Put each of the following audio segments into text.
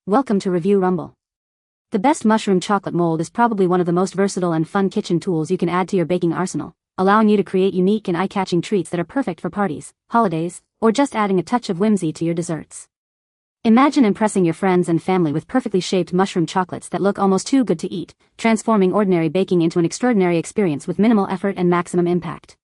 Welcome to Review Rumble. The best mushroom chocolate mold is probably one of the most versatile and fun kitchen tools you can add to your baking arsenal, allowing you to create unique and eye-catching treats that are perfect for parties, holidays, or just adding a touch of whimsy to your desserts. Imagine impressing your friends and family with perfectly shaped mushroom chocolates that look almost too good to eat, transforming ordinary baking into an extraordinary experience with minimal effort and maximum impact.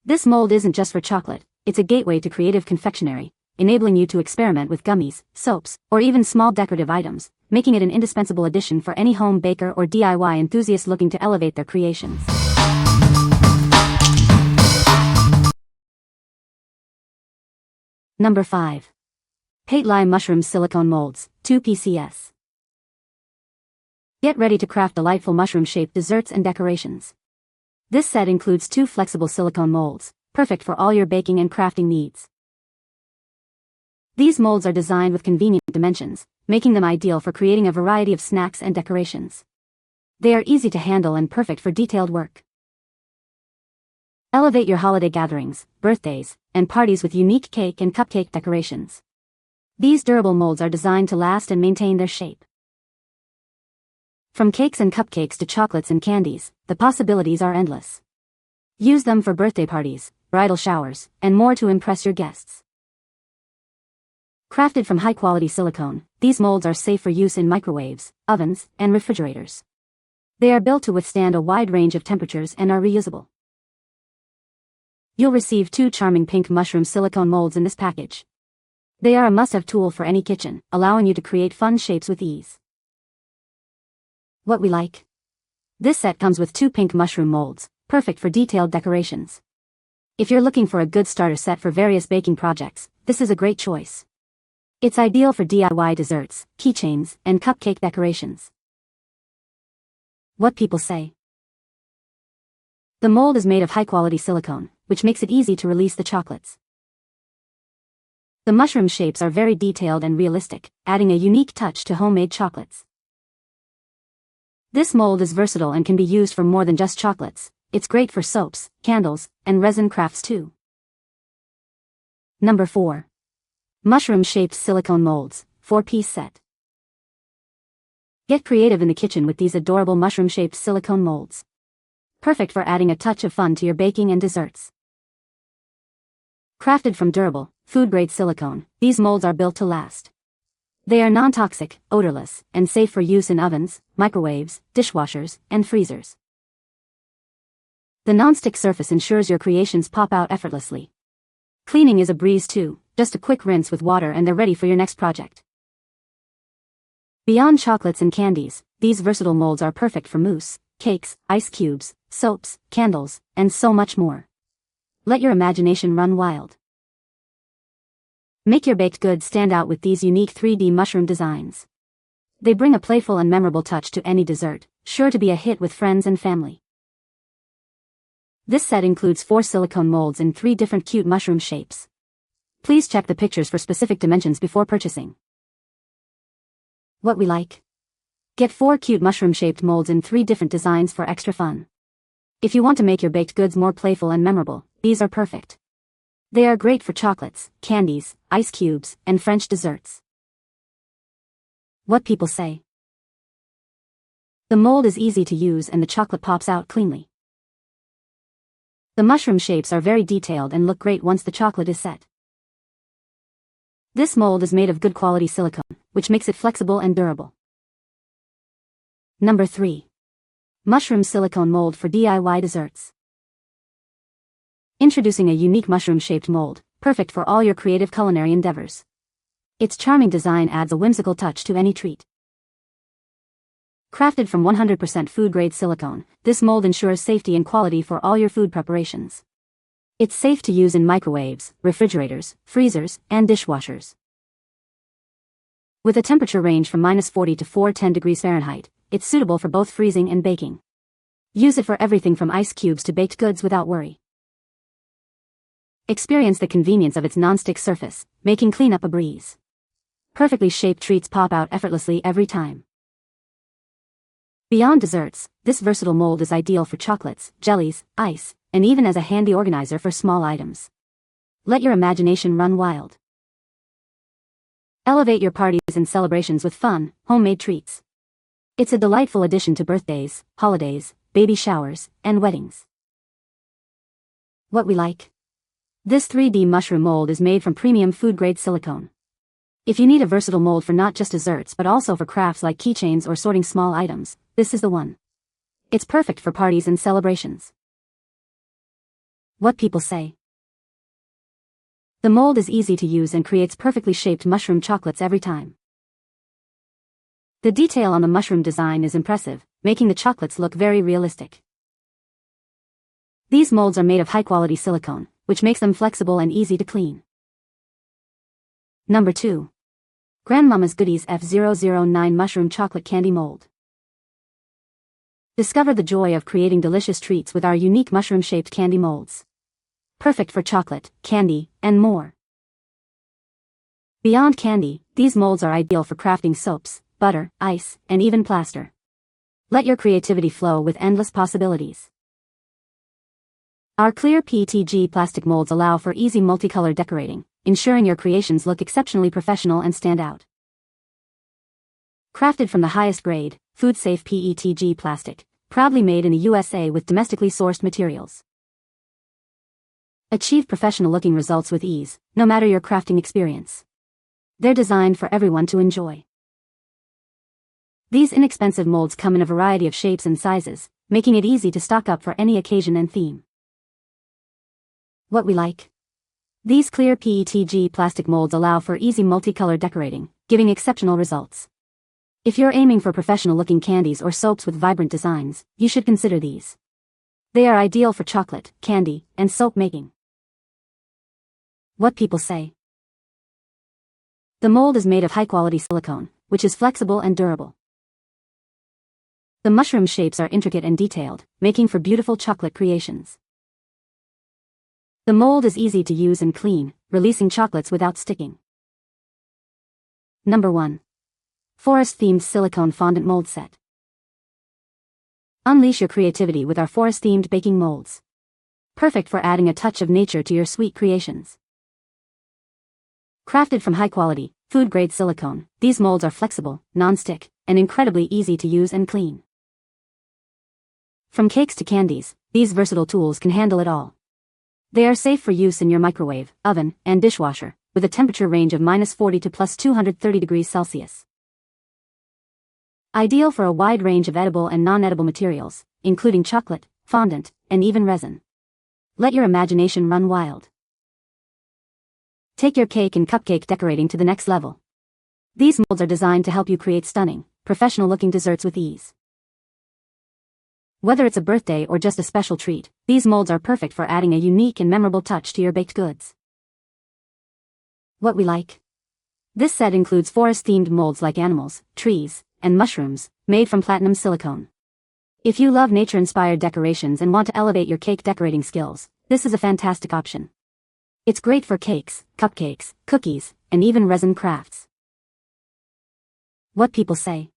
This mold isn't just for chocolate, it's a gateway to creative confectionery, enabling you to experiment with gummies, soaps, or even small decorative items, making it an indispensable addition for any home baker or DIY enthusiast looking to elevate their creations. Number 5. Patelai Mushroom Silicone Molds, 2 PCS. Get ready to craft delightful mushroom-shaped desserts and decorations. This set includes 2 flexible silicone molds, perfect for all your baking and crafting needs. These molds are designed with convenient dimensions, making them ideal for creating a variety of snacks and decorations. They are easy to handle and perfect for detailed work. Elevate your holiday gatherings, birthdays, and parties with unique cake and cupcake decorations. These durable molds are designed to last and maintain their shape. From cakes and cupcakes to chocolates and candies, the possibilities are endless. Use them for birthday parties, bridal showers, and more to impress your guests. Crafted from high-quality silicone, these molds are safe for use in microwaves, ovens, and refrigerators. They are built to withstand a wide range of temperatures and are reusable. You'll receive 2 charming pink mushroom silicone molds in this package. They are a must-have tool for any kitchen, allowing you to create fun shapes with ease. What we like? This set comes with 2 pink mushroom molds, perfect for detailed decorations. If you're looking for a good starter set for various baking projects, this is a great choice. It's ideal for DIY desserts, keychains, and cupcake decorations. What people say. The mold is made of high-quality silicone, which makes it easy to release the chocolates. The mushroom shapes are very detailed and realistic, adding a unique touch to homemade chocolates. This mold is versatile and can be used for more than just chocolates. It's great for soaps, candles, and resin crafts too. Number 4. Mushroom-shaped silicone molds, 4-piece set. Get creative in the kitchen with these adorable mushroom-shaped silicone molds. Perfect for adding a touch of fun to your baking and desserts. Crafted from durable, food-grade silicone, these molds are built to last. They are non-toxic, odorless, and safe for use in ovens, microwaves, dishwashers, and freezers. The non-stick surface ensures your creations pop out effortlessly. Cleaning is a breeze too, just a quick rinse with water and they're ready for your next project. Beyond chocolates and candies, these versatile molds are perfect for mousse, cakes, ice cubes, soaps, candles, and so much more. Let your imagination run wild. Make your baked goods stand out with these unique 3D mushroom designs. They bring a playful and memorable touch to any dessert, sure to be a hit with friends and family. This set includes 4 silicone molds in 3 different cute mushroom shapes. Please check the pictures for specific dimensions before purchasing. What we like? Get 4 cute mushroom-shaped molds in 3 different designs for extra fun. If you want to make your baked goods more playful and memorable, these are perfect. They are great for chocolates, candies, ice cubes, and French desserts. What people say. The mold is easy to use and the chocolate pops out cleanly. The mushroom shapes are very detailed and look great once the chocolate is set. This mold is made of good quality silicone, which makes it flexible and durable. Number 3. Mushroom silicone mold for DIY desserts. Introducing a unique mushroom-shaped mold, perfect for all your creative culinary endeavors. Its charming design adds a whimsical touch to any treat. Crafted from 100% food-grade silicone, this mold ensures safety and quality for all your food preparations. It's safe to use in microwaves, refrigerators, freezers, and dishwashers. With a temperature range from -40 to 410 degrees Fahrenheit, it's suitable for both freezing and baking. Use it for everything from ice cubes to baked goods without worry. Experience the convenience of its non-stick surface, making cleanup a breeze. Perfectly shaped treats pop out effortlessly every time. Beyond desserts, this versatile mold is ideal for chocolates, jellies, ice, and even as a handy organizer for small items. Let your imagination run wild. Elevate your parties and celebrations with fun, homemade treats. It's a delightful addition to birthdays, holidays, baby showers, and weddings. What we like. This 3D mushroom mold is made from premium food-grade silicone. If you need a versatile mold for not just desserts but also for crafts like keychains or sorting small items, this is the one. It's perfect for parties and celebrations. What people say. The mold is easy to use and creates perfectly shaped mushroom chocolates every time. The detail on the mushroom design is impressive, making the chocolates look very realistic. These molds are made of high-quality silicone, which makes them flexible and easy to clean. Number 2. GRANDMAMA'S Goodies F009 Mushroom Chocolate Candy Mold. Discover the joy of creating delicious treats with our unique mushroom-shaped candy molds. Perfect for chocolate, candy, and more. Beyond candy, these molds are ideal for crafting soaps, butter, ice, and even plaster. Let your creativity flow with endless possibilities. Our clear PETG plastic molds allow for easy multicolor decorating, ensuring your creations look exceptionally professional and stand out. Crafted from the highest grade, food-safe PETG plastic, proudly made in the USA with domestically sourced materials. Achieve professional-looking results with ease, no matter your crafting experience. They're designed for everyone to enjoy. These inexpensive molds come in a variety of shapes and sizes, making it easy to stock up for any occasion and theme. What we like. These clear PETG plastic molds allow for easy multicolor decorating, giving exceptional results. If you're aiming for professional-looking candies or soaps with vibrant designs, you should consider these. They are ideal for chocolate, candy, and soap making. What people say. The mold is made of high-quality silicone, which is flexible and durable. The mushroom shapes are intricate and detailed, making for beautiful chocolate creations. The mold is easy to use and clean, releasing chocolates without sticking. Number 1. Forest-themed silicone fondant mold set. Unleash your creativity with our forest-themed baking molds. Perfect for adding a touch of nature to your sweet creations. Crafted from high-quality, food-grade silicone, these molds are flexible, non-stick, and incredibly easy to use and clean. From cakes to candies, these versatile tools can handle it all. They are safe for use in your microwave, oven, and dishwasher, with a temperature range of -40 to +230 degrees Celsius. Ideal for a wide range of edible and non-edible materials, including chocolate, fondant, and even resin. Let your imagination run wild. Take your cake and cupcake decorating to the next level. These molds are designed to help you create stunning, professional-looking desserts with ease. Whether it's a birthday or just a special treat, these molds are perfect for adding a unique and memorable touch to your baked goods. What we like. This set includes forest-themed molds like animals, trees, and mushrooms, made from platinum silicone. If you love nature-inspired decorations and want to elevate your cake decorating skills, this is a fantastic option. It's great for cakes, cupcakes, cookies, and even resin crafts. What people say.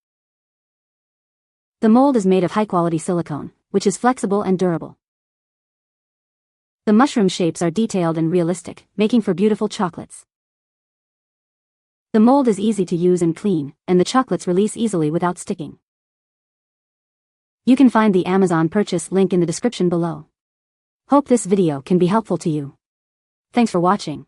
The mold is made of high-quality silicone, which is flexible and durable. The mushroom shapes are detailed and realistic, making for beautiful chocolates. The mold is easy to use and clean, and the chocolates release easily without sticking. You can find the Amazon purchase link in the description below. Hope this video can be helpful to you. Thanks for watching.